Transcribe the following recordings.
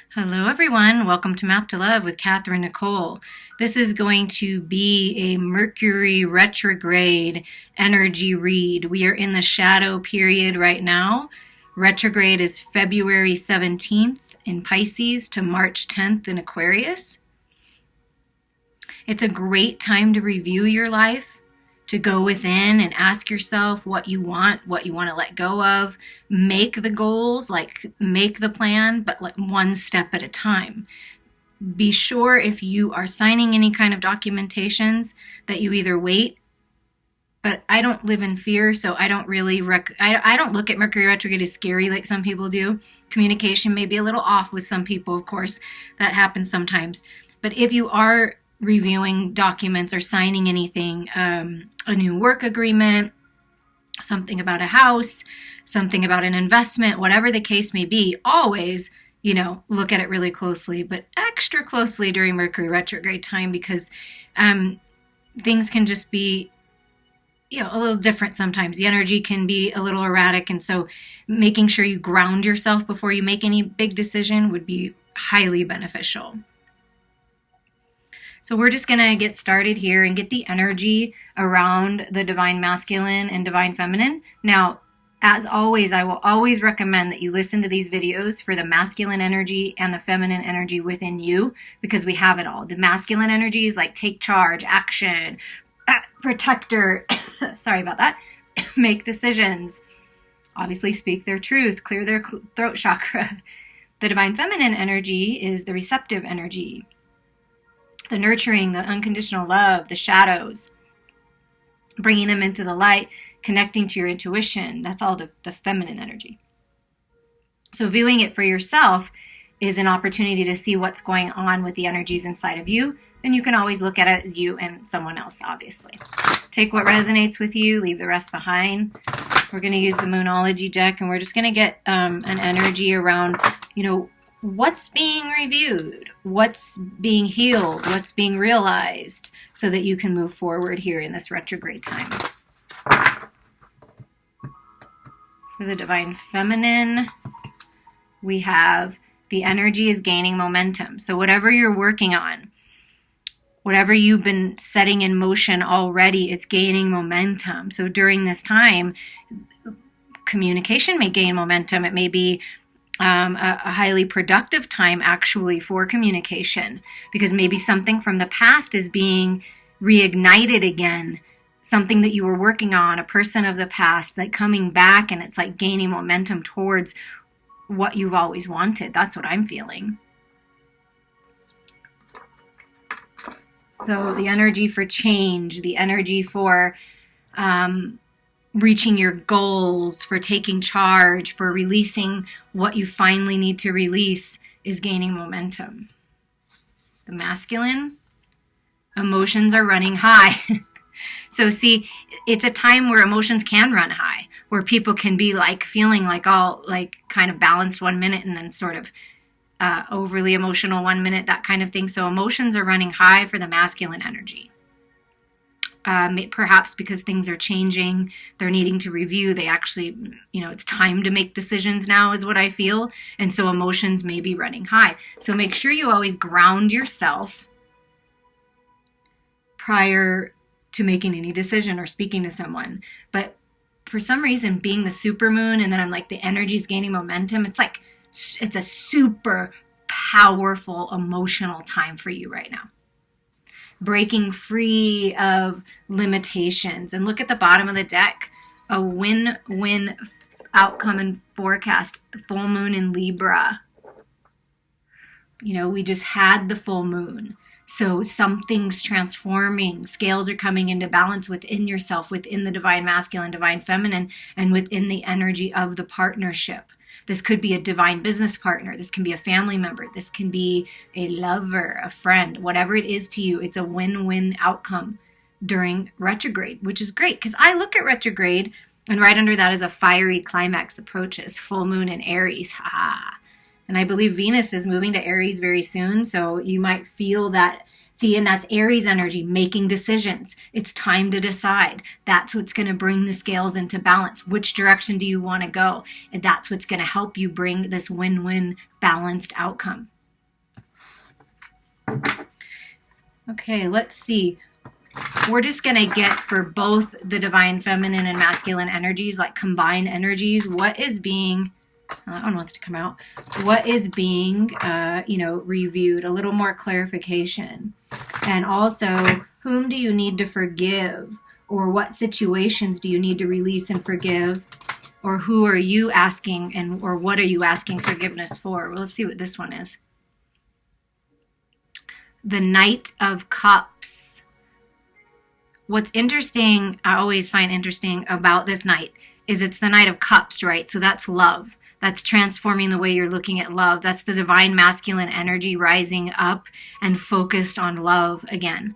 Hello everyone, welcome to Map to Love with Katherine Nichole. This is going to be a Mercury Retrograde energy read. We are in the shadow period right now. Retrograde is February 17th in Pisces to March 10th in Aquarius. It's a great time to review your life, to go within and ask yourself what you want to let go of, make the goals, like make the plan, but like one step at a time. Be sure if you are signing any kind of documentations that you either wait, but I don't live in fear, so I don't really, I don't look at Mercury retrograde as scary like some people do. Communication may be a little off with some people, of course, that happens sometimes. But if you are reviewing documents or signing anything, a new work agreement, something about a house, something about an investment, whatever the case may be, always, look at it really closely, but extra closely during Mercury retrograde time because things can just be, a little different sometimes. The energy can be a little erratic, and so making sure you ground yourself before you make any big decision would be highly beneficial. So we're just going to get started here and get the energy around the divine masculine and divine feminine. Now, as always, I will always recommend that you listen to these videos for the masculine energy and the feminine energy within you, because we have it all. The masculine energy is like take charge, action, protector, sorry about that, make decisions, obviously speak their truth, clear their throat chakra. The divine feminine energy is the receptive energy, the nurturing, the unconditional love, the shadows, bringing them into the light, connecting to your intuition. That's all the feminine energy. So viewing it for yourself is an opportunity to see what's going on with the energies inside of you. And you can always look at it as you and someone else, obviously. Take what resonates with you, leave the rest behind. We're going to use the Moonology deck, and we're just going to get an energy around, what's being reviewed, what's being healed, what's being realized, so that you can move forward here in this retrograde time. For the divine feminine, we have the energy is gaining momentum. So whatever you're working on, whatever you've been setting in motion already, it's gaining momentum. So during this time, communication may gain momentum. It may be a highly productive time actually for communication, because maybe something from the past is being reignited again, something that you were working on, a person of the past, like coming back, and it's like gaining momentum towards what you've always wanted. That's what I'm feeling. So the energy for change, the energy for reaching your goals, for taking charge, for releasing what you finally need to release is gaining momentum. The masculine, emotions are running high. So see, it's a time where emotions can run high, where people can be like feeling like all like kind of balanced 1 minute and then sort of overly emotional 1 minute, that kind of thing. So emotions are running high for the masculine energy. Perhaps because things are changing, they're needing to review, they actually, it's time to make decisions now is what I feel. And so emotions may be running high. So make sure you always ground yourself prior to making any decision or speaking to someone. But for some reason, being the supermoon and then I'm like the energy's gaining momentum, it's a super powerful emotional time for you right now. Breaking free of limitations. And look at the bottom of the deck, a win-win outcome and forecast, the full moon in Libra. We just had the full moon. So something's transforming. Scales are coming into balance within yourself, within the divine masculine, divine feminine, and within the energy of the partnership. This could be a divine business partner. This can be a family member. This can be a lover, a friend, whatever it is to you. It's a win-win outcome during retrograde, which is great because I look at retrograde and right under that is a fiery climax approaches, full moon in Aries. And I believe Venus is moving to Aries very soon. So you might feel that See, and that's Aries energy, making decisions. It's time to decide. That's what's going to bring the scales into balance. Which direction do you want to go? And that's what's going to help you bring this win-win balanced outcome. Okay, let's see. We're just going to get for both the divine feminine and masculine energies, like combined energies, what is being, that one wants to come out, what is being, reviewed, a little more clarification. And also, whom do you need to forgive? Or what situations do you need to release and forgive? Or who are you asking or what are you asking forgiveness for? Well, let's see what this one is. The Knight of Cups. What's interesting, I always find interesting about this night, is it's the Knight of Cups, right? So that's love. That's transforming the way you're looking at love. That's the divine masculine energy rising up and focused on love again.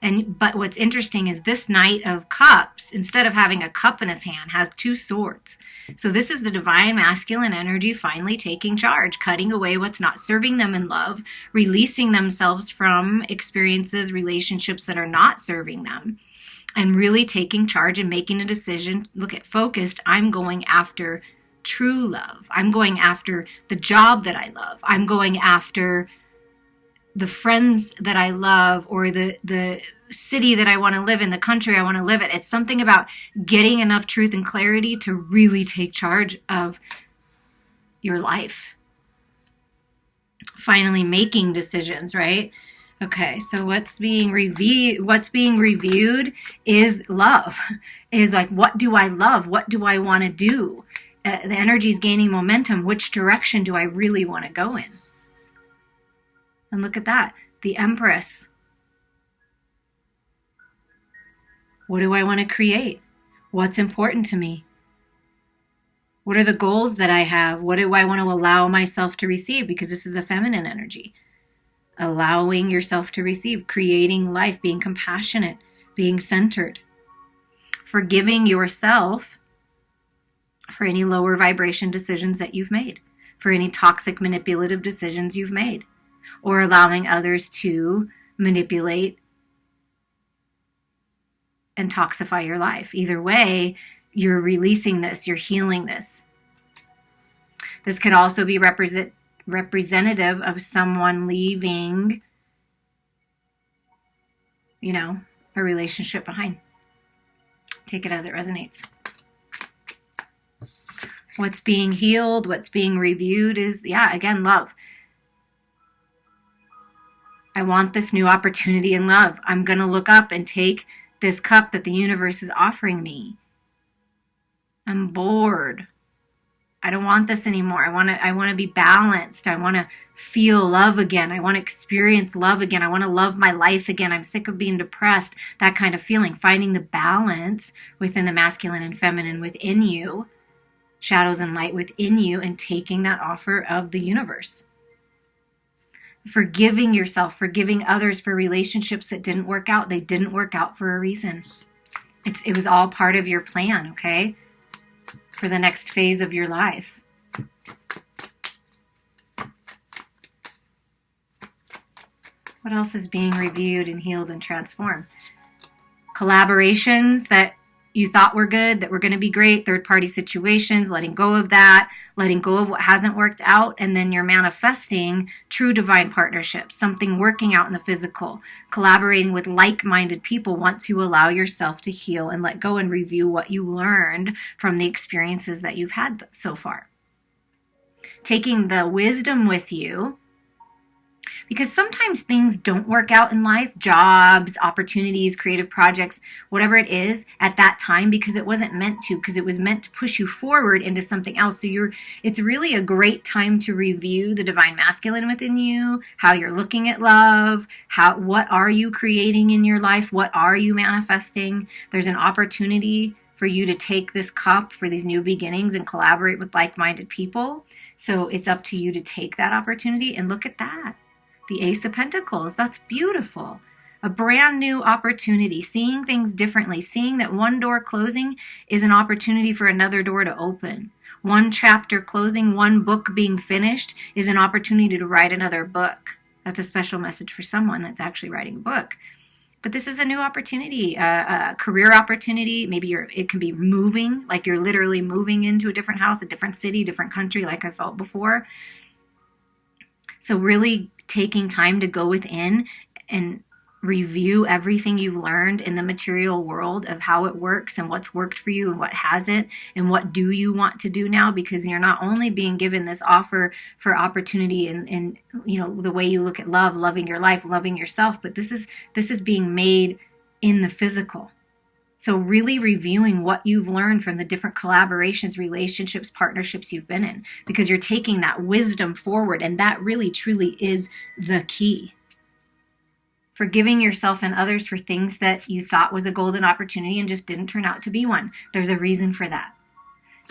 But what's interesting is this Knight of Cups, instead of having a cup in his hand, has two swords. So this is the divine masculine energy finally taking charge, cutting away what's not serving them in love, releasing themselves from experiences, relationships that are not serving them, and really taking charge and making a decision. Look at focused. I'm going after true love. I'm going after the job that I love. I'm going after the friends that I love, or the city that I want to live in, the country I want to live in. It's something about getting enough truth and clarity to really take charge of your life. Finally making decisions, right? Okay, so what's being reviewed is love. Is like, what do I love? What do I want to do? The energy is gaining momentum. Which direction do I really want to go in? And look at that, the Empress. What do I want to create? What's important to me? What are the goals that I have? What do I want to allow myself to receive? Because this is the feminine energy. Allowing yourself to receive, creating life, being compassionate, being centered. Forgiving yourself for any lower vibration decisions that you've made, for any toxic manipulative decisions you've made, or allowing others to manipulate and toxify your life. Either way, you're releasing this, you're healing this. This could also be representative of someone leaving, a relationship behind. Take it as it resonates. What's being healed, what's being reviewed is, again, love. I want this new opportunity in love. I'm going to look up and take this cup that the universe is offering me. I'm bored. I don't want this anymore. I want to be balanced. I want to feel love again. I want to experience love again. I want to love my life again. I'm sick of being depressed. That kind of feeling. Finding the balance within the masculine and feminine within you, shadows and light within you, and taking that offer of the universe. Forgiving yourself, forgiving others for relationships that didn't work out. They didn't work out for a reason. It was all part of your plan, okay? For the next phase of your life. What else is being reviewed and healed and transformed? Collaborations that you thought were good, that were going to be great, third-party situations, letting go of that, letting go of what hasn't worked out, and then you're manifesting true divine partnerships, something working out in the physical, collaborating with like-minded people once you allow yourself to heal and let go and review what you learned from the experiences that you've had so far. Taking the wisdom with you, because sometimes things don't work out in life, jobs, opportunities, creative projects, whatever it is at that time, because it wasn't meant to, because it was meant to push you forward into something else. So it's really a great time to review the divine masculine within you, how you're looking at love, what are you creating in your life, what are you manifesting. There's an opportunity for you to take this cup for these new beginnings and collaborate with like-minded people. So it's up to you to take that opportunity, and look at that. The Ace of Pentacles, that's beautiful. A brand new opportunity, seeing things differently, seeing that one door closing is an opportunity for another door to open. One chapter closing, one book being finished is an opportunity to write another book. That's a special message for someone that's actually writing a book. But this is a new opportunity, a career opportunity. Maybe it can be moving, like you're literally moving into a different house, a different city, different country, like I felt before. So really taking time to go within and review everything you've learned in the material world of how it works and what's worked for you and what hasn't, and what do you want to do now, because you're not only being given this offer for opportunity and the way you look at love, loving your life, loving yourself, but this is being made in the physical. So really reviewing what you've learned from the different collaborations, relationships, partnerships you've been in, because you're taking that wisdom forward, and that really truly is the key. Forgiving yourself and others for things that you thought was a golden opportunity and just didn't turn out to be one. There's a reason for that.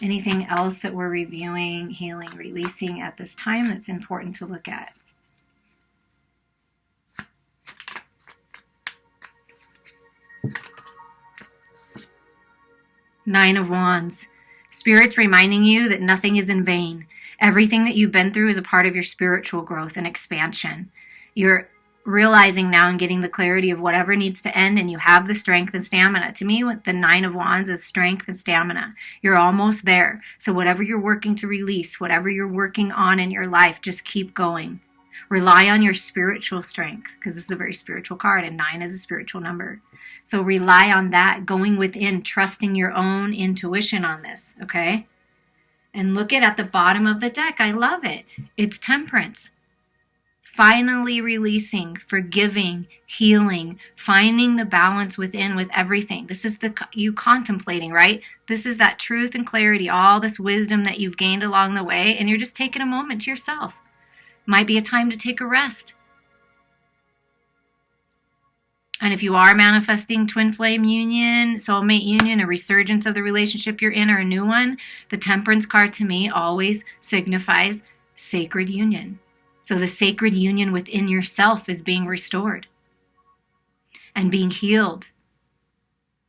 Anything else that we're reviewing, healing, releasing at this time that's important to look at? Nine of Wands. Spirit's reminding you that nothing is in vain. Everything that you've been through is a part of your spiritual growth and expansion. You're realizing now and getting the clarity of whatever needs to end, and you have the strength and stamina. To me, with the Nine of Wands is strength and stamina. You're almost there. So whatever you're working to release, whatever you're working on in your life, just keep going. Rely on your spiritual strength, because this is a very spiritual card, and 9 is a spiritual number. So rely on that, going within, trusting your own intuition on this, okay? And look at the bottom of the deck. I love it. It's Temperance. Finally releasing, forgiving, healing, finding the balance within with everything. This is you contemplating, right? This is that truth and clarity, all this wisdom that you've gained along the way, and you're just taking a moment to yourself. Might be a time to take a rest. And if you are manifesting twin flame union, soulmate union, a resurgence of the relationship you're in, or a new one, the Temperance card to me always signifies sacred union. So the sacred union within yourself is being restored and being healed.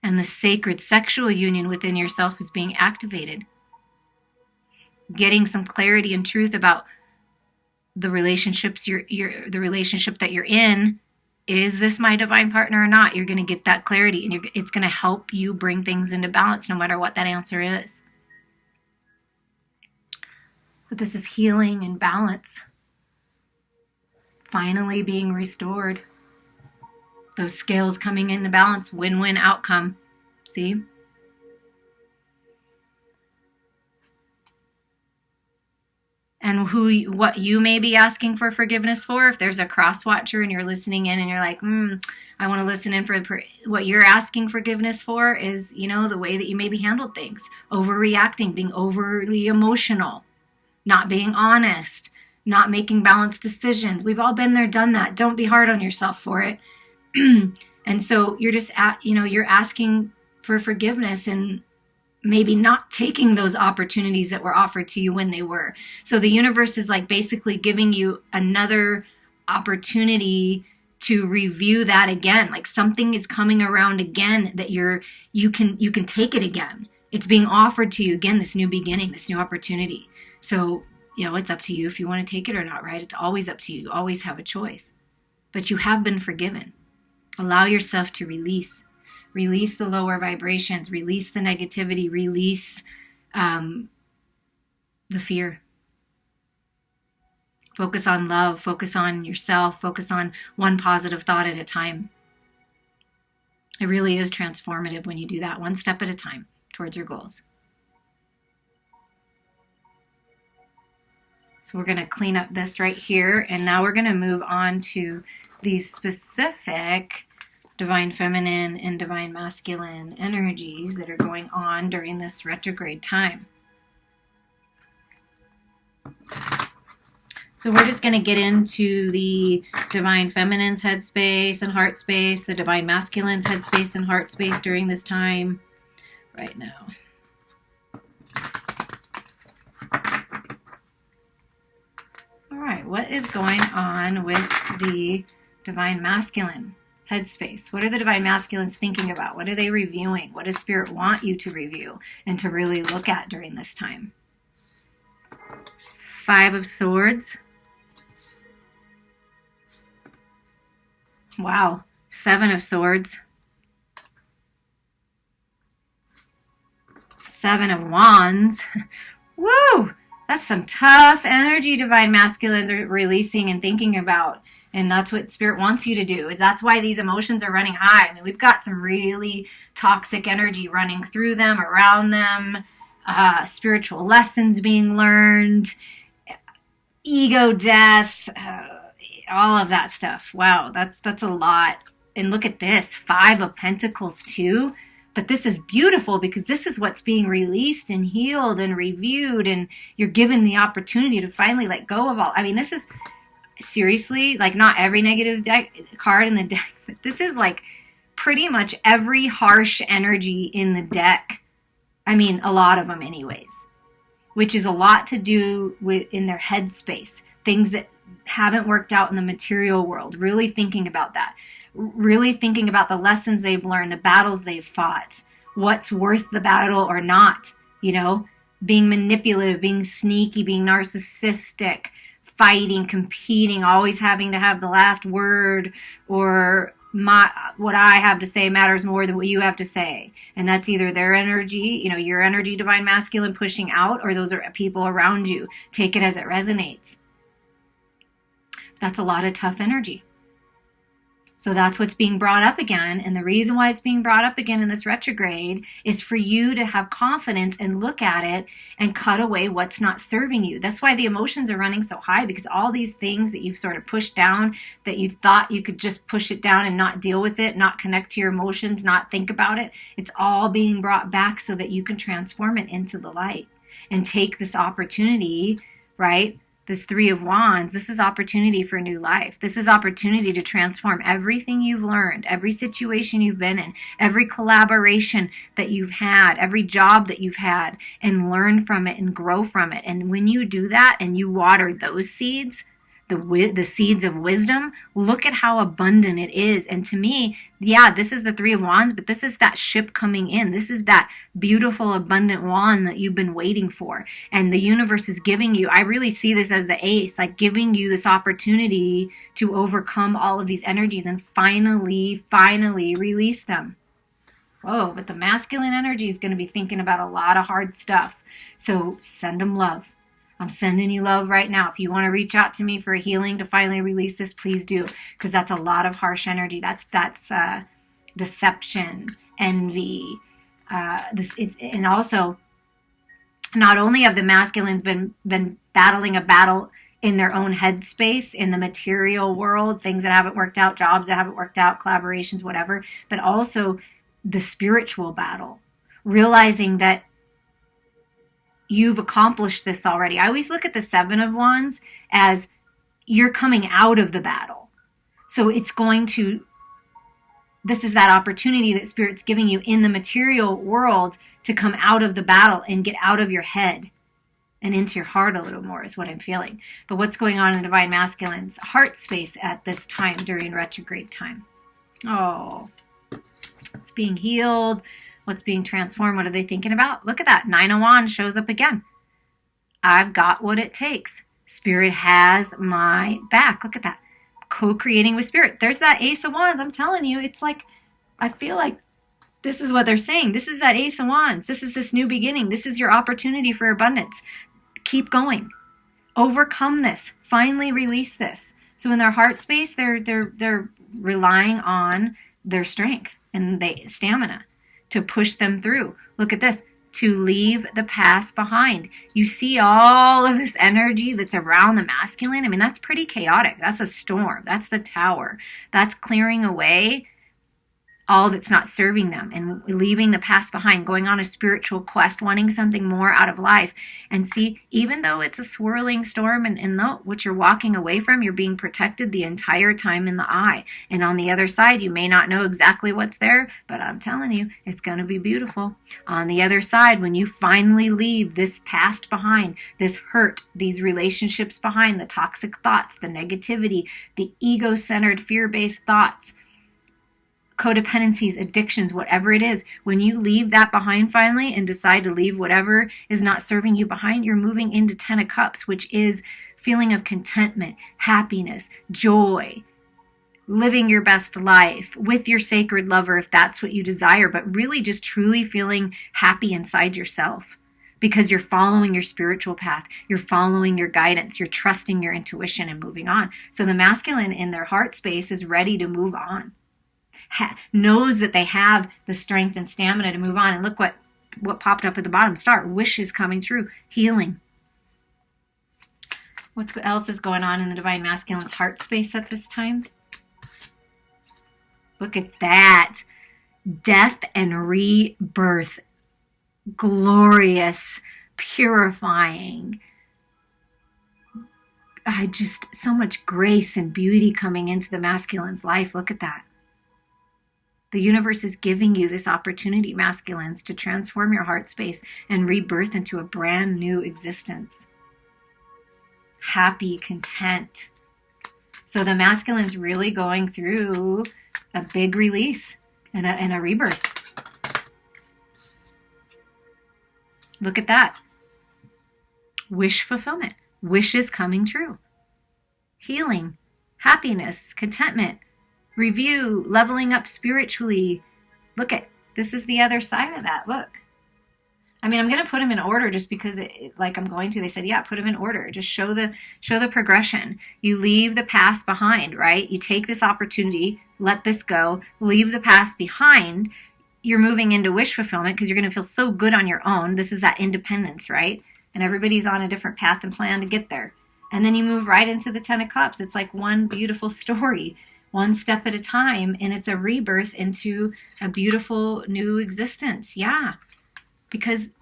And the sacred sexual union within yourself is being activated. Getting some clarity and truth about the relationships the relationship that you're in. Is this my divine partner or not? You're going to get that clarity, and it's going to help you bring things into balance no matter what that answer is. But this is healing and balance. Finally being restored. Those scales coming into balance, win-win outcome. See? And what you may be asking for forgiveness for, if there's a cross watcher and you're listening in and you're like, I want to listen in for what you're asking forgiveness for is, the way that you maybe handled things. Overreacting, being overly emotional, not being honest, not making balanced decisions. We've all been there, done that. Don't be hard on yourself for it. And so you're just you're asking for forgiveness and maybe not taking those opportunities that were offered to you when they were. So the universe is like basically giving you another opportunity to review that again. Like something is coming around again that you can take it again. It's being offered to you again, this new beginning, this new opportunity. So it's up to you if you want to take it or not, right? It's always up to you. You always have a choice. But you have been forgiven. Allow yourself to release. Release the lower vibrations. Release the negativity. Release the fear. Focus on love. Focus on yourself. Focus on one positive thought at a time. It really is transformative when you do that, one step at a time towards your goals. So we're going to clean up this right here, and now we're going to move on to these specific divine feminine and divine masculine energies that are going on during this retrograde time. So we're just going to get into the divine feminine's headspace and heart space, the divine masculine's headspace and heart space during this time right now. All right, what is going on with the divine masculine headspace? What are the divine masculines thinking about? What are they reviewing? What does Spirit want you to review and to really look at during this time? 5 of Swords. Wow. 7 of Swords. 7 of Wands. Woo! That's some tough energy Divine Masculines are releasing and thinking about. And that's what Spirit wants you to do. That's why these emotions are running high. I mean, we've got some really toxic energy running through them, around them. Spiritual lessons being learned. Ego death. All of that stuff. Wow, that's a lot. And look at this. 5 of Pentacles too. But this is beautiful because this is what's being released and healed and reviewed, and you're given the opportunity to finally let go of all. I mean, this is seriously like not every negative card in the deck, but this is like pretty much every harsh energy in the deck. I mean, a lot of them anyways, which is a lot to do with in their headspace, things that haven't worked out in the material world, really thinking about that. Really thinking about the lessons they've learned, the battles they've fought, what's worth the battle or not, you know, being manipulative, being sneaky, being narcissistic, fighting, competing, always having to have the last word, or what I have to say matters more than what you have to say. And that's either their energy, you know, your energy, Divine Masculine, pushing out, or those are people around you. Take it as it resonates. That's a lot of tough energy. So that's what's being brought up again. And the reason why it's being brought up again in this retrograde is for you to have confidence and look at it and cut away what's not serving you. That's why the emotions are running so high, because all these things that you've sort of pushed down, that you thought you could just push it down and not deal with it, not connect to your emotions, not think about it, it's all being brought back so that you can transform it into the light and take this opportunity, right? This 3 of Wands, this is opportunity for new life. This is opportunity to transform everything you've learned, every situation you've been in, every collaboration that you've had, every job that you've had, and learn from it and grow from it. And when you do that and you water those seeds, the seeds of wisdom, look at how abundant it is. And to me, yeah, this is the 3 of Wands, but this is that ship coming in. This is that beautiful, abundant wand that you've been waiting for. And the universe is giving you, I really see this as the ace, like giving you this opportunity to overcome all of these energies and finally release them. Whoa, but the masculine energy is going to be thinking about a lot of hard stuff. So send them love. I'm sending you love right now. If you want to reach out to me for a healing to finally release this, please do, because that's a lot of harsh energy. That's deception, envy. And also, not only have the masculines been battling a battle in their own headspace, in the material world, things that haven't worked out, jobs that haven't worked out, collaborations, whatever, but also the spiritual battle, realizing that you've accomplished this already. I always look at the 7 of Wands as you're coming out of the battle. So this is that opportunity that Spirit's giving you in the material world to come out of the battle and get out of your head and into your heart a little more is what I'm feeling. But what's going on in Divine Masculine's heart space at this time during retrograde time? Oh, it's being healed. What's being transformed? What are they thinking about? Look at that. 9 of Wands shows up again. I've got what it takes. Spirit has my back. Look at that. Co-creating with Spirit. There's that Ace of Wands. I'm telling you, it's like, I feel like this is what they're saying. This is that Ace of Wands. This is this new beginning. This is your opportunity for abundance. Keep going. Overcome this. Finally release this. So in their heart space, they're relying on their strength and stamina to push them through. Look at this. To leave the past behind. You see all of this energy that's around the masculine. I mean, that's pretty chaotic. That's a storm. That's the Tower. That's clearing away all that's not serving them and leaving the past behind, going on a spiritual quest, wanting something more out of life. And see, even though it's a swirling storm and what you're walking away from, you're being protected the entire time in the eye. And on the other side, you may not know exactly what's there, but I'm telling you, it's going to be beautiful. On the other side, when you finally leave this past behind, this hurt, these relationships behind, the toxic thoughts, the negativity, the ego-centered, fear-based thoughts, codependencies, addictions, whatever it is, when you leave that behind finally and decide to leave whatever is not serving you behind, you're moving into 10 of Cups, which is feeling of contentment, happiness, joy, living your best life with your sacred lover if that's what you desire, but really just truly feeling happy inside yourself because you're following your spiritual path, you're following your guidance, you're trusting your intuition and moving on. So the masculine in their heart space is ready to move on, knows that they have the strength and stamina to move on. And look what popped up at the bottom. Start. Wishes coming true. Healing. What else is going on in the Divine Masculine's heart space at this time? Look at that. Death and rebirth. Glorious, purifying. So much grace and beauty coming into the masculine's life. Look at that. The universe is giving you this opportunity, masculines, to transform your heart space and rebirth into a brand new existence. Happy, content. So the masculine's really going through a big release and a rebirth. Look at that. Wish fulfillment. Wishes coming true. Healing. Happiness. Contentment. Review. Leveling up spiritually. Look at, this is the other side of that. Look. I mean, I'm going to put them in order just because like I'm going to. They said, yeah, put them in order. Just show the progression. You leave the past behind, right? You take this opportunity, let this go, leave the past behind. You're moving into wish fulfillment because you're going to feel so good on your own. This is that independence, right? And everybody's on a different path and plan to get there. And then you move right into the 10 of Cups. It's like one beautiful story, one step at a time. And it's a rebirth into a beautiful new existence. Yeah. Because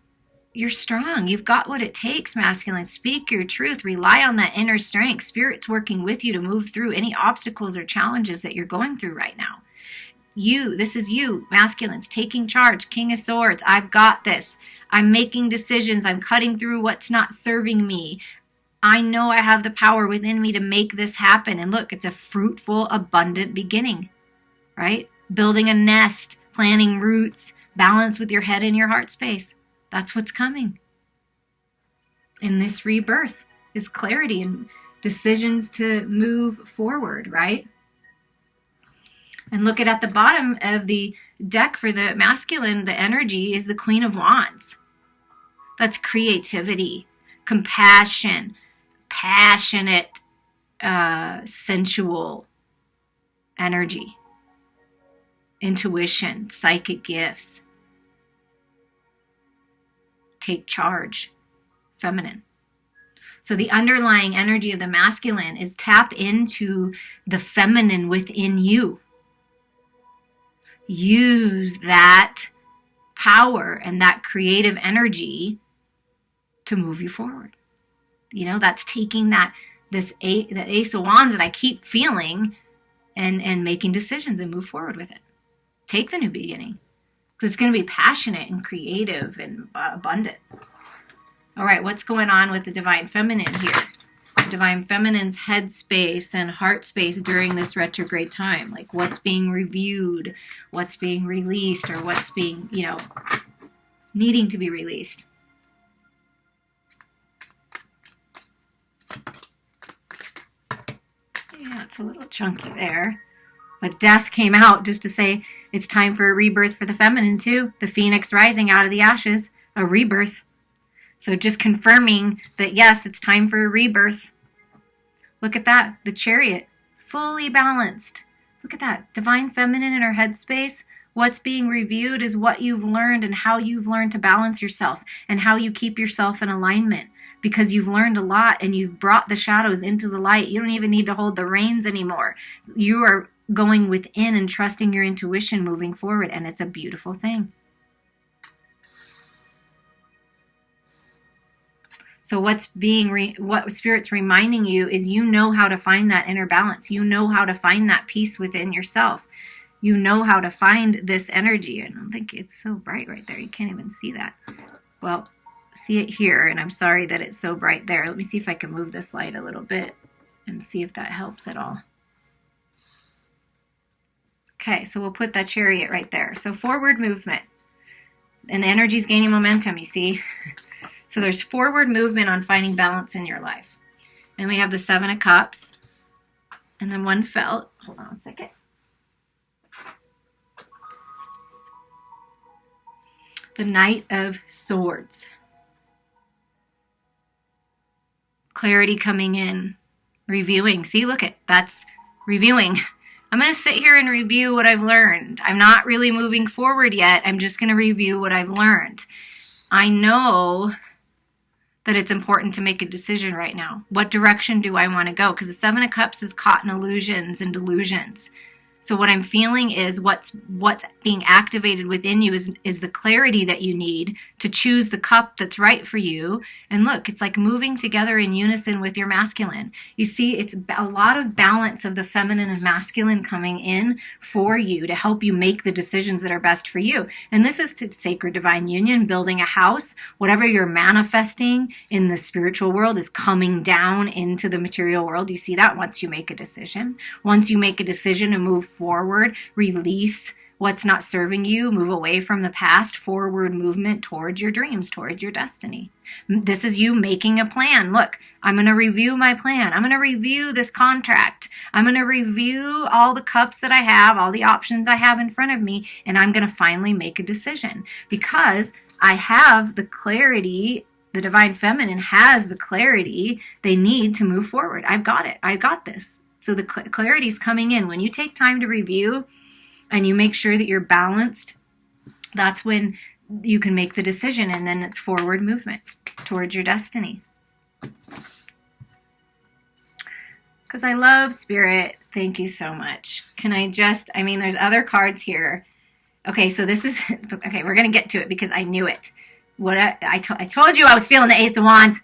you're strong. You've got what it takes, masculine. Speak your truth. Rely on that inner strength. Spirit's working with you to move through any obstacles or challenges that you're going through right now. This is you, masculines, taking charge. King of Swords. I've got this. I'm making decisions. I'm cutting through what's not serving me. I know I have the power within me to make this happen. And look, it's a fruitful, abundant beginning, right? Building a nest, planting roots, balance with your head and your heart space. That's what's coming. In this rebirth is clarity and decisions to move forward, right? And look at the bottom of the deck for the masculine, the energy is the Queen of Wands. That's creativity, compassion, passionate, sensual energy, intuition, psychic gifts. Take charge, feminine. So the underlying energy of the masculine is tap into the feminine within you. Use that power and that creative energy to move you forward. You know, that's taking that Ace of Wands that I keep feeling and making decisions and move forward with it. Take the new beginning. Because it's going to be passionate and creative and abundant. All right, what's going on with the Divine Feminine here? Divine Feminine's head space and heart space during this retrograde time. Like what's being reviewed, what's being released, or what's being, needing to be released. Yeah, it's a little chunky there. But death came out just to say it's time for a rebirth for the feminine too. The phoenix rising out of the ashes, a rebirth. So just confirming that yes, it's time for a rebirth. Look at that, the Chariot, fully balanced. Look at that, Divine Feminine in her headspace. What's being reviewed is what you've learned and how you've learned to balance yourself and how you keep yourself in alignment. Because you've learned a lot and you've brought the shadows into the light. You don't even need to hold the reins anymore. You are going within and trusting your intuition moving forward, and it's a beautiful thing. So what Spirit's reminding you is you know how to find that inner balance. You know how to find that peace within yourself. You know how to find this energy. I don't think it's so bright right there. You can't even see that. Well, see it here, and I'm sorry that it's so bright there. Let me see if I can move this light a little bit and see if that helps at all. Okay, so we'll put that Chariot right there. So forward movement. And the energy's gaining momentum, you see. So there's forward movement on finding balance in your life. And we have the 7 of Cups. And then one felt. hold on one second. The Knight of Swords. Clarity coming in. Reviewing. See, look at, that's reviewing. I'm going to sit here and review what I've learned. I'm not really moving forward yet. I'm just going to review what I've learned. I know that it's important to make a decision right now. What direction do I want to go? Because the Seven of Cups is caught in illusions and delusions. So what I'm feeling is what's being activated within you is the clarity that you need to choose the cup that's right for you. And look, it's like moving together in unison with your masculine. You see, it's a lot of balance of the feminine and masculine coming in for you to help you make the decisions that are best for you. And this is to sacred divine union, building a house. Whatever you're manifesting in the spiritual world is coming down into the material world. You see that once you make a decision. Once you make a decision to move forward, release what's not serving you, move away from the past, forward movement towards your dreams, towards your destiny. This is you making a plan. Look, I'm going to review my plan. I'm going to review this contract. I'm going to review all the cups that I have, all the options I have in front of me, and I'm going to finally make a decision because I have the clarity. The divine feminine has the clarity they need to move forward. I've got it. I got this. So the clarity is coming in. When you take time to review and you make sure that you're balanced, that's when you can make the decision, and then it's forward movement towards your destiny. Because I love Spirit. Thank you so much. Can I just, there's other cards here. Okay, so this is, okay, we're going to get to it because I knew it. I told you I was feeling the Ace of Wands.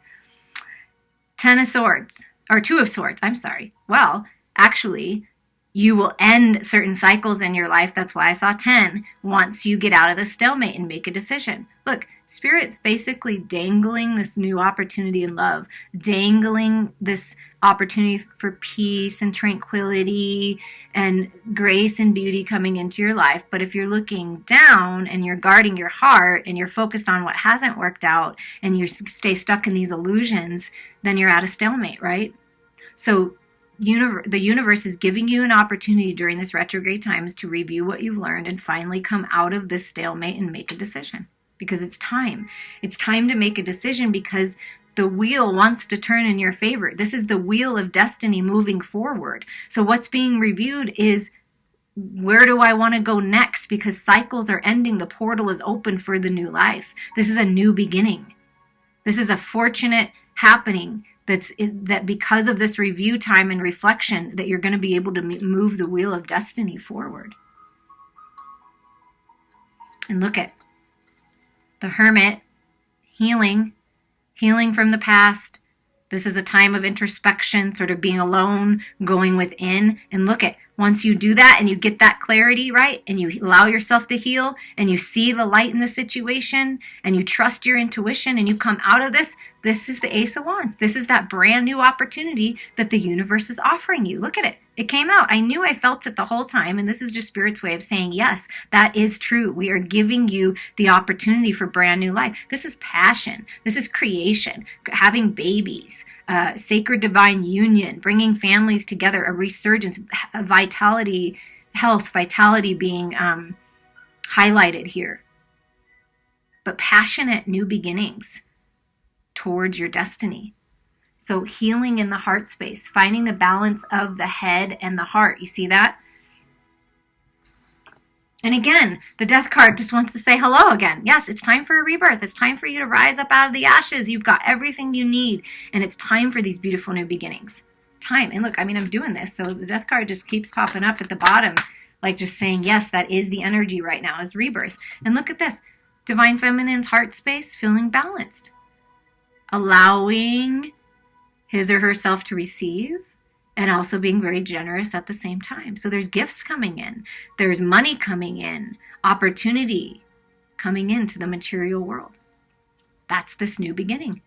Ten of Swords. Or Two of Swords, I'm sorry. Well, actually, you will end certain cycles in your life. That's why I saw 10. Once you get out of the stalemate and make a decision. Look, Spirit's basically dangling this new opportunity in love. Dangling this opportunity for peace and tranquility and grace and beauty coming into your life. But if you're looking down and you're guarding your heart and you're focused on what hasn't worked out and you stay stuck in these illusions, then you're at a stalemate, right? So the universe is giving you an opportunity during this retrograde times to review what you've learned and finally come out of this stalemate and make a decision. Because it's time. It's time to make a decision because the wheel wants to turn in your favor. This is the wheel of destiny moving forward. So what's being reviewed is, where do I want to go next? Because cycles are ending. The portal is open for the new life. This is a new beginning. This is a fortunate happening that because of this review time and reflection that you're going to be able to move the wheel of destiny forward. And look at the Hermit, healing from the past. This is a time of introspection, sort of being alone, going within. And look at, once you do that and you get that clarity, right? And you allow yourself to heal and you see the light in the situation and you trust your intuition and you come out of this, this is the Ace of Wands. This is that brand new opportunity that the universe is offering you. Look at it. It came out. I knew I felt it the whole time. And this is just Spirit's way of saying, yes, that is true. We are giving you the opportunity for brand new life. This is passion. This is creation, having babies, sacred divine union, bringing families together, a resurgence, a vitality, health, vitality being highlighted here. But passionate new beginnings towards your destiny. So healing in the heart space, finding the balance of the head and the heart. You see that? And again, the Death card just wants to say hello again. Yes, it's time for a rebirth. It's time for you to rise up out of the ashes. You've got everything you need. And it's time for these beautiful new beginnings. Time. And look, I'm doing this. So the Death card just keeps popping up at the bottom, like just saying, yes, that is the energy right now, is rebirth. And look at this. Divine Feminine's heart space feeling balanced. Allowing his or herself to receive, and also being very generous at the same time. So there's gifts coming in. There's money coming in. Opportunity coming into the material world. That's this new beginning.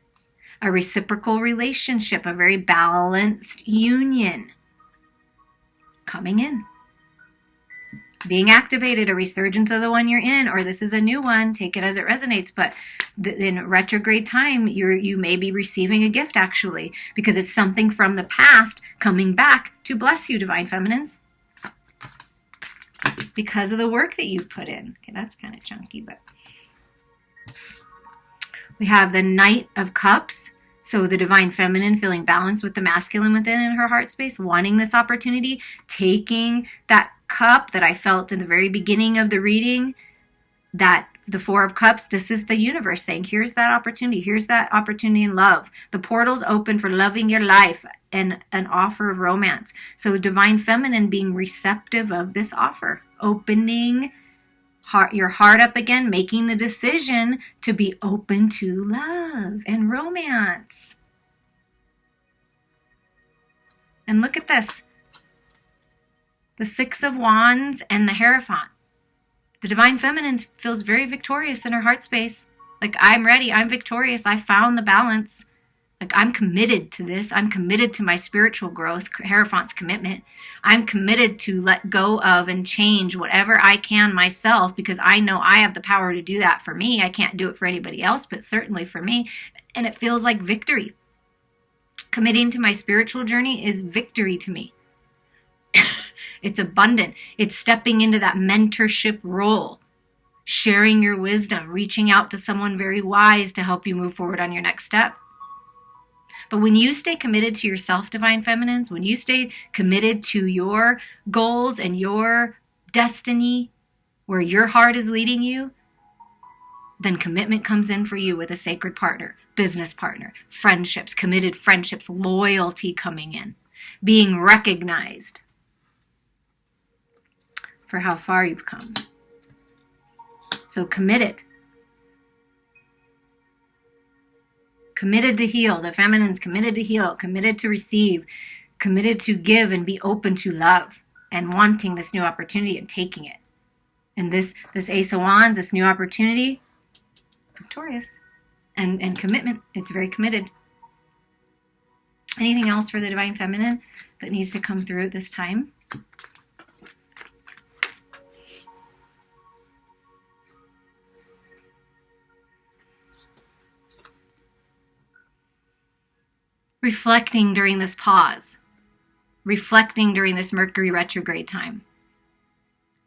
A reciprocal relationship, a very balanced union coming in. Being activated, a resurgence of the one you're in, or this is a new one, take it as it resonates. But in retrograde time, you may be receiving a gift actually, because it's something from the past coming back to bless you, Divine Feminines. because of the work that you've put in. Okay, that's kind of chunky, but we have the Knight of Cups. So the Divine Feminine feeling balanced with the masculine within in her heart space, wanting this opportunity, taking that cup that I felt in the very beginning of the reading, that the Four of Cups, this is the universe saying, here's that opportunity. Here's that opportunity in love. The portal's open for loving your life and an offer of romance. So Divine Feminine being receptive of this offer, opening your heart up again, making the decision to be open to love and romance. And look at this. The Six of Wands and the Hierophant. The Divine Feminine feels very victorious in her heart space. Like, I'm ready. I'm victorious. I found the balance. Like, I'm committed to this. I'm committed to my spiritual growth, Hierophant's commitment. I'm committed to let go of and change whatever I can myself, because I know I have the power to do that for me. I can't do it for anybody else, but certainly for me. And it feels like victory. Committing to my spiritual journey is victory to me. It's abundant. It's stepping into that mentorship role, sharing your wisdom, reaching out to someone very wise to help you move forward on your next step. But when you stay committed to yourself, Divine Feminines, when you stay committed to your goals and your destiny, where your heart is leading you, then commitment comes in for you with a sacred partner, business partner, friendships, committed friendships, loyalty coming in, being recognized for how far you've come. So committed. Committed to heal. The Feminine's committed to heal, committed to receive, committed to give and be open to love and wanting this new opportunity and taking it. And this Ace of Wands, this new opportunity, victorious. And commitment, it's very committed. Anything else for the Divine Feminine that needs to come through at this time? Reflecting during this pause, reflecting during this Mercury retrograde time.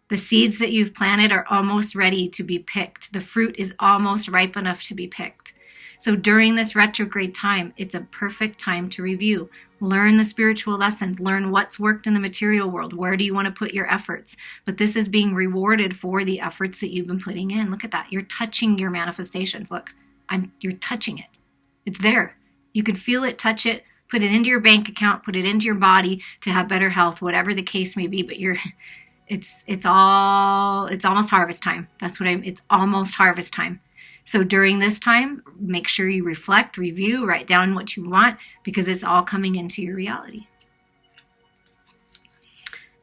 The seeds that you've planted are almost ready to be picked. The fruit is almost ripe enough to be picked. So during this retrograde time, it's a perfect time to review. Learn the spiritual lessons. Learn what's worked in the material world. Where do you want to put your efforts? But this is being rewarded for the efforts that you've been putting in. Look at that. You're touching your manifestations. Look, you're touching it. It's there. You can feel it, touch it, put it into your bank account, put it into your body to have better health, whatever the case may be. But it's almost harvest time. It's almost harvest time. So during this time, make sure you reflect, review, write down what you want, because it's all coming into your reality.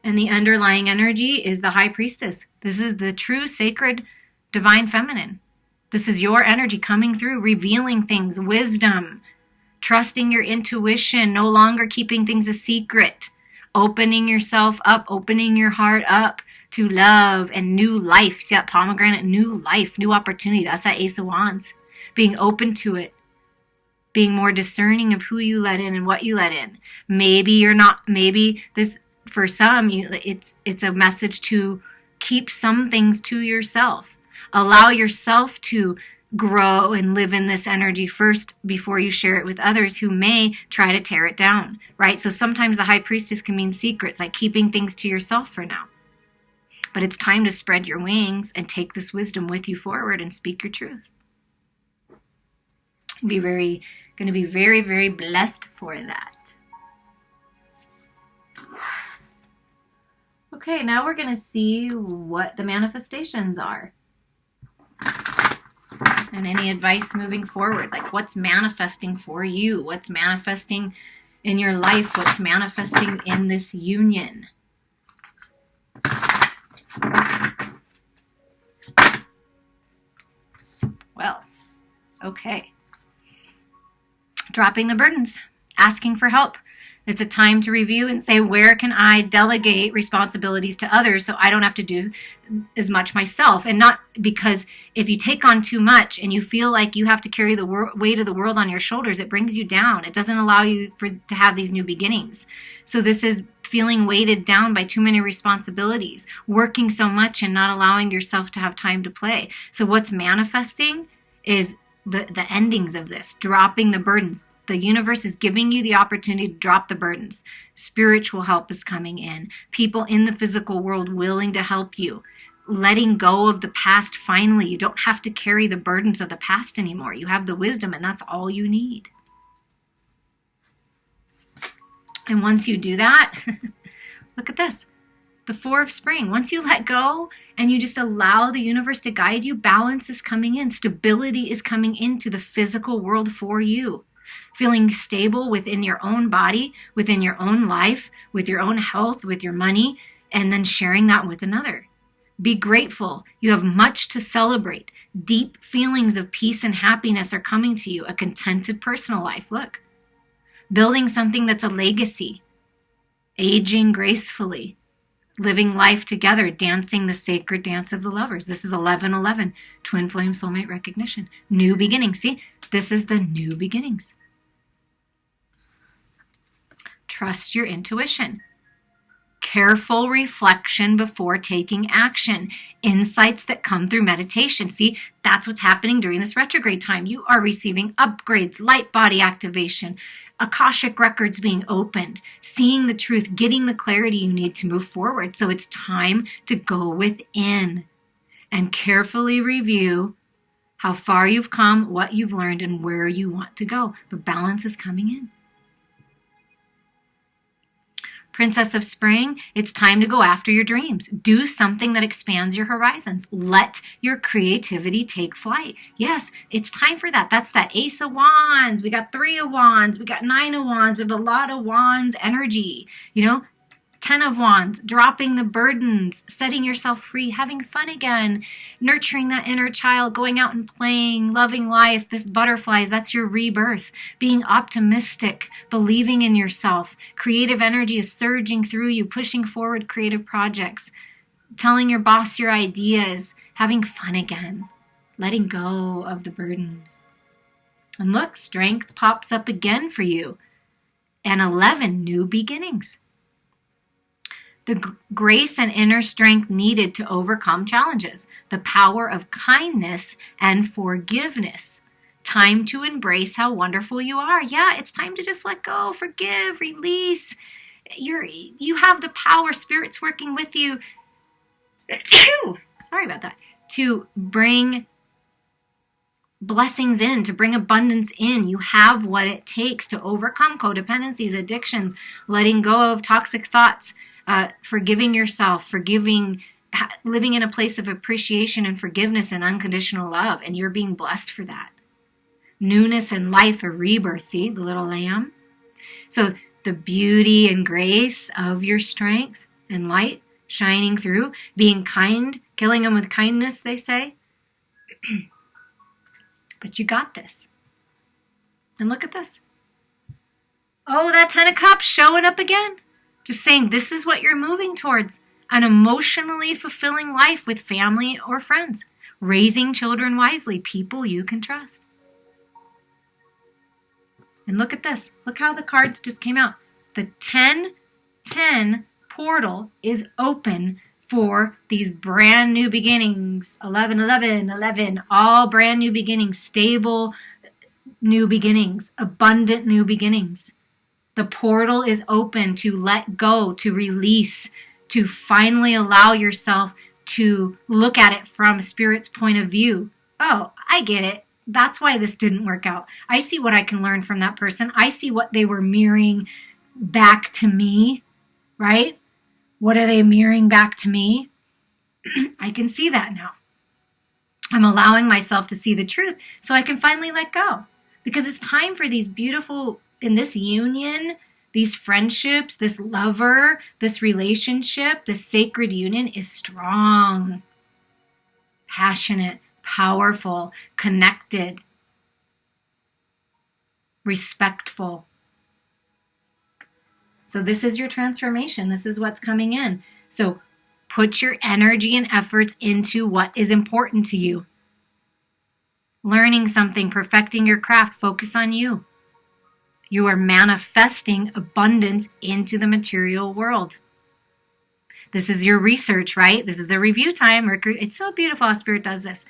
And the underlying energy is the High Priestess. This is the true sacred Divine Feminine. This is your energy coming through, revealing things, wisdom, trusting your intuition, no longer keeping things a secret, opening yourself up, opening your heart up to love and new life. See that pomegranate? New life, new opportunity. That's that Ace of Wands. Being open to it. Being more discerning of who you let in and what you let in. Maybe you're not, maybe this, for some, it's a message to keep some things to yourself. Allow yourself to grow and live in this energy first before you share it with others who may try to tear it down, right? So sometimes the High Priestess can mean secrets, like keeping things to yourself for now. But it's time to spread your wings and take this wisdom with you forward and speak your truth. Going to be very, very blessed for that. Okay, now we're going to see what the manifestations are. And any advice moving forward, like what's manifesting for you, what's manifesting in your life, what's manifesting in this union. Well, okay. Dropping the burdens, asking for help. It's a time to review and say, where can I delegate responsibilities to others so I don't have to do as much myself? And not because if you take on too much and you feel like you have to carry the weight of the world on your shoulders, it brings you down. It doesn't allow you to have these new beginnings. So this is feeling weighted down by too many responsibilities, working so much and not allowing yourself to have time to play. So what's manifesting is the endings of this, dropping the burdens. The universe is giving you the opportunity to drop the burdens. Spiritual help is coming in. People in the physical world willing to help you. Letting go of the past finally. You don't have to carry the burdens of the past anymore. You have the wisdom, and that's all you need. And once you do that, look at this. The 4 of spring. Once you let go and you just allow the universe to guide you, balance is coming in. Stability is coming into the physical world for you. Feeling stable within your own body, within your own life, with your own health, with your money, and then sharing that with another. Be grateful. You have much to celebrate. Deep feelings of peace and happiness are coming to you. A contented personal life. Look. Building something that's a legacy. Aging gracefully. Living life together. Dancing the sacred dance of the lovers. This is 1111. Twin flame soulmate recognition. New beginnings. See? This is the new beginnings. Trust your intuition. Careful reflection before taking action. Insights that come through meditation. See, that's what's happening during this retrograde time. You are receiving upgrades, light body activation, Akashic records being opened, seeing the truth, getting the clarity you need to move forward. So it's time to go within and carefully review how far you've come, what you've learned, and where you want to go. But balance is coming in. Princess of Spring, it's time to go after your dreams. Do something that expands your horizons. Let your creativity take flight. Yes, it's time for that. That's that Ace of Wands. We got 3 of Wands. We got 9 of Wands. We have a lot of Wands energy. 10 of Wands, dropping the burdens, setting yourself free, having fun again, nurturing that inner child, going out and playing, loving life. This butterflies, that's your rebirth. Being optimistic, believing in yourself. Creative energy is surging through you, pushing forward creative projects, telling your boss your ideas, having fun again, letting go of the burdens. And look, strength pops up again for you. And 11, new beginnings. The grace and inner strength needed to overcome challenges. The power of kindness and forgiveness. Time to embrace how wonderful you are. Yeah, it's time to just let go, forgive, release. You have the power. Spirit's working with you. Sorry about that. To bring blessings in, to bring abundance in. You have what it takes to overcome codependencies, addictions, letting go of toxic thoughts, forgiving yourself, living in a place of appreciation and forgiveness and unconditional love, and you're being blessed for that. Newness and life, a rebirth, see, the little lamb. So the beauty and grace of your strength and light shining through, being kind, killing them with kindness, they say. But you got this. And look at this. Oh, that 10 of Cups showing up again. Just saying this is what you're moving towards. An emotionally fulfilling life with family or friends. Raising children wisely. People you can trust. And look at this. Look how the cards just came out. The 10-10 portal is open for these brand new beginnings. 11-11-11. All brand new beginnings. Stable new beginnings. Abundant new beginnings. The portal is open to let go, to release, to finally allow yourself to look at it from Spirit's point of view. Oh, I get it. That's why this didn't work out. I see what I can learn from that person. I see what they were mirroring back to me, right? What are they mirroring back to me? I can see that now. I'm allowing myself to see the truth so I can finally let go. Because it's time for these beautiful, in this union, these friendships, this lover, this relationship, this sacred union is strong, passionate, powerful, connected, respectful. So this is your transformation. This is what's coming in. So put your energy and efforts into what is important to you. Learning something, perfecting your craft, focus on you. You are manifesting abundance into the material world. This is your research, right? This is the review time. Mercury, it's so beautiful how Spirit does this.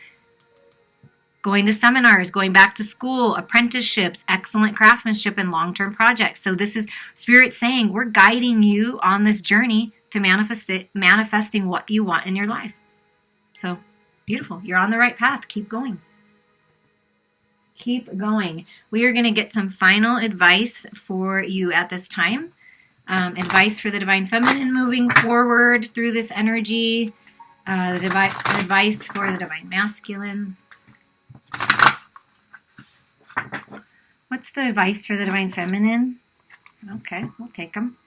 Going to seminars, going back to school, apprenticeships, excellent craftsmanship, and long-term projects. So this is Spirit saying, we're guiding you on this journey to manifesting what you want in your life. So beautiful. You're on the right path. Keep going. Keep going. We are going to get some final advice for you at this time. Advice for the Divine Feminine moving forward through this energy. Advice for the Divine Masculine. What's the advice for the Divine Feminine? Okay, we'll take them.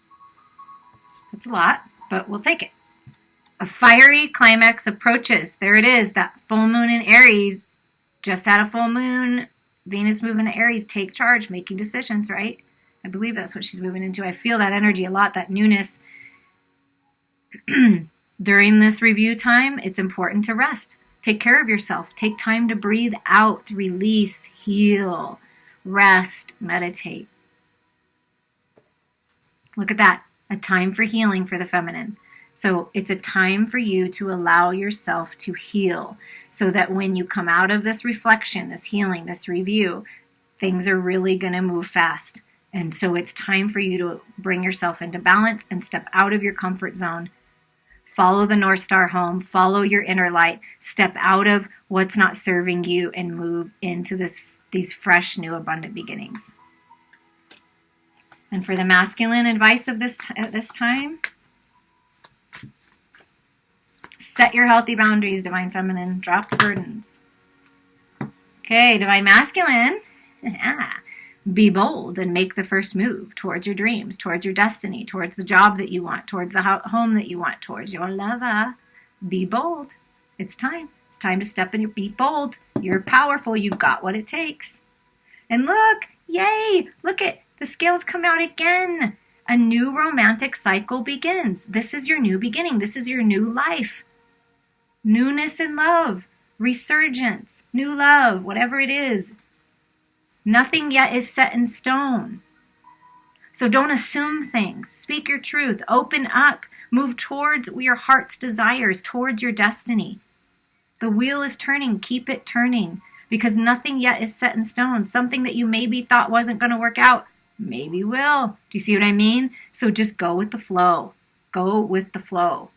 It's a lot, but we'll take it. A fiery climax approaches. There it is, that full moon in Aries. Just had a full moon. Venus moving to Aries. Take charge, making decisions, right? I believe that's what she's moving into. I feel that energy a lot, that newness. During this review time, it's important to rest. Take care of yourself. Take time to breathe out, release, heal, rest, meditate. Look at that. A time for healing for the feminine. So it's a time for you to allow yourself to heal so that when you come out of this reflection, this healing, this review, things are really going to move fast. And so it's time for you to bring yourself into balance and step out of your comfort zone. Follow the North Star home. Follow your inner light. Step out of what's not serving you and move into these fresh, new, abundant beginnings. And for the masculine advice of this at this time, set your healthy boundaries, Divine Feminine. Drop the burdens. Okay, Divine Masculine. Be bold and make the first move towards your dreams, towards your destiny, towards the job that you want, towards the home that you want, towards your lover. Be bold. It's time. It's time to step in. Be bold. You're powerful. You've got what it takes. And look, yay, look at the scales come out again. A new romantic cycle begins. This is your new beginning. This is your new life. Newness in love, resurgence, new love, whatever it is. Nothing yet is set in stone. So don't assume things. Speak your truth. Open up. Move towards your heart's desires, towards your destiny. The wheel is turning. Keep it turning. Because nothing yet is set in stone. Something that you maybe thought wasn't going to work out, maybe will. Do you see what I mean? So just go with the flow. Go with the flow.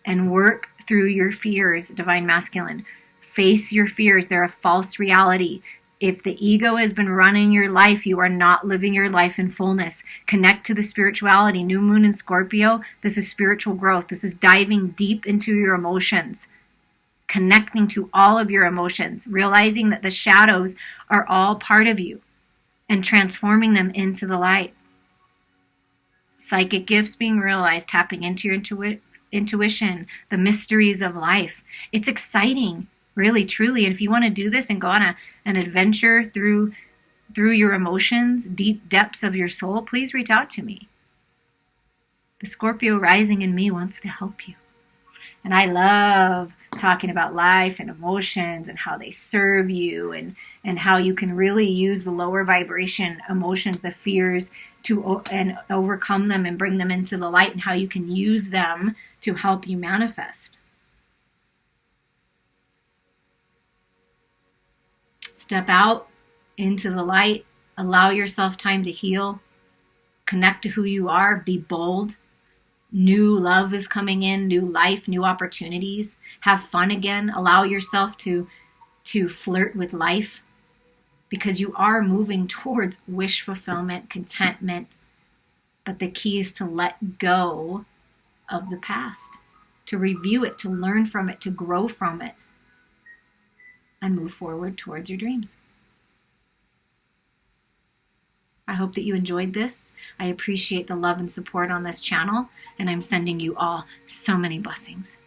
And work through your fears, Divine Masculine. Face your fears. They're a false reality. If the ego has been running your life, you are not living your life in fullness. Connect to the spirituality. New moon in Scorpio, this is spiritual growth. This is diving deep into your emotions. Connecting to all of your emotions. Realizing that the shadows are all part of you. And transforming them into the light. Psychic gifts being realized. Tapping into your intuition. The mysteries of life. It's exciting. Really, truly. And if you want to do this and go on an adventure through your emotions, deep depths of your soul, please reach out to me. The Scorpio rising in me wants to help you. And I love talking about life and emotions and how they serve you and how you can really use the lower vibration emotions, the fears, and overcome them and bring them into the light, and how you can use them to help you manifest. Step out into the light. Allow yourself time to heal. Connect to who you are. Be bold. New love is coming in. New life, new opportunities. Have fun again. Allow yourself to flirt with life. Because you are moving towards wish fulfillment, contentment. But the key is to let go of the past. To review it, to learn from it, to grow from it. And move forward towards your dreams. I hope that you enjoyed this. I appreciate the love and support on this channel, and I'm sending you all so many blessings.